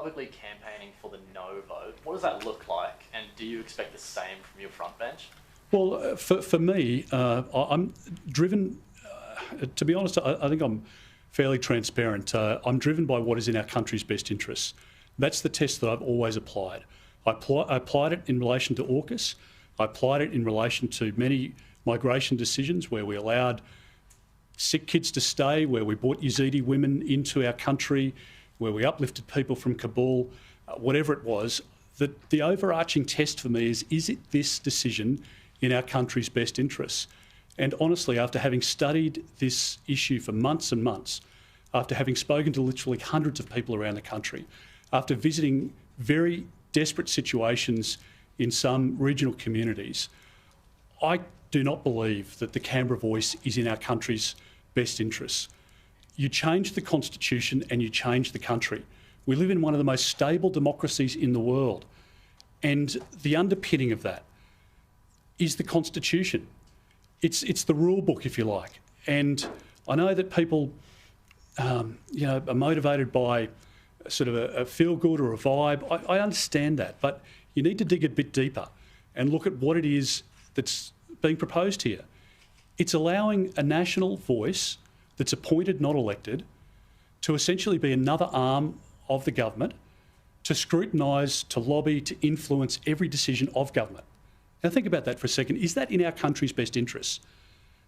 publicly campaigning for the no vote. What does that look like, and do you expect the same from your front bench? Well, for me, I'm driven, to be honest, I think I'm fairly transparent. I'm driven by what is in our country's best interests. That's the test that I've always applied. I applied it in relation to AUKUS. I applied it in relation to many migration decisions where we allowed sick kids to stay, where we brought Yazidi women into our country, where we uplifted people from Kabul, whatever it was. The overarching test for me is it this decision in our country's best interests? And honestly, after having studied this issue for months and months, after having spoken to literally hundreds of people around the country, after visiting very desperate situations in some regional communities, I do not believe that the Canberra Voice is in our country's best interests. You change the Constitution and you change the country. We live in one of the most stable democracies in the world, and the underpinning of that is the Constitution. It's the rule book, if you like. And I know that people are motivated by sort of a feel-good or a vibe. I understand that, but you need to dig a bit deeper and look at what it is that's being proposed here. It's allowing a national voice that's appointed, not elected, to essentially be another arm of the government, to scrutinise, to lobby, to influence every decision of government. Now think about that for a second. Is that in our country's best interests?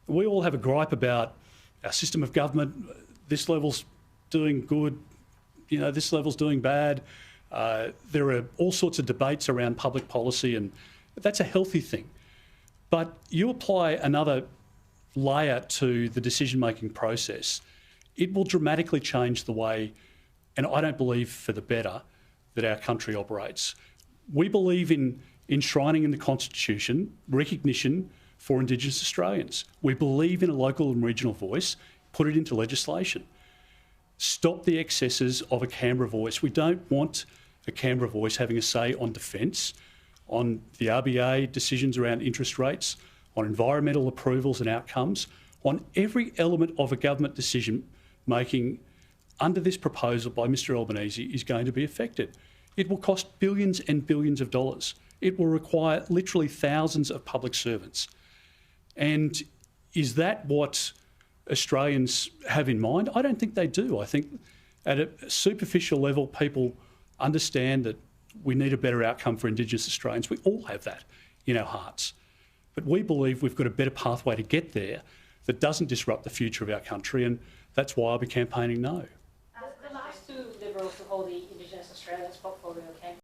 We all have a gripe about our system of government. This level's doing good, this level's doing bad. There are all sorts of debates around public policy, and that's a healthy thing. But you apply another layer to the decision-making process, it will dramatically change the way, and I don't believe for the better, that our country operates. We believe in enshrining in the Constitution recognition for Indigenous Australians. We believe in a local and regional voice, put it into legislation. Stop the excesses of a Canberra Voice. We don't want a Canberra Voice having a say on defence, on the RBA decisions around interest rates, on environmental approvals and outcomes, on every element of a government decision making under this proposal by Mr Albanese is going to be affected. It will cost billions and billions of dollars. It will require literally thousands of public servants. And is that what Australians have in mind? I don't think they do. I think at a superficial level, people understand that we need a better outcome for Indigenous Australians. We all have that in our hearts. But we believe we've got a better pathway to get there that doesn't disrupt the future of our country, and that's why I'll be campaigning no. The last two Liberals to hold the Indigenous Australians portfolio came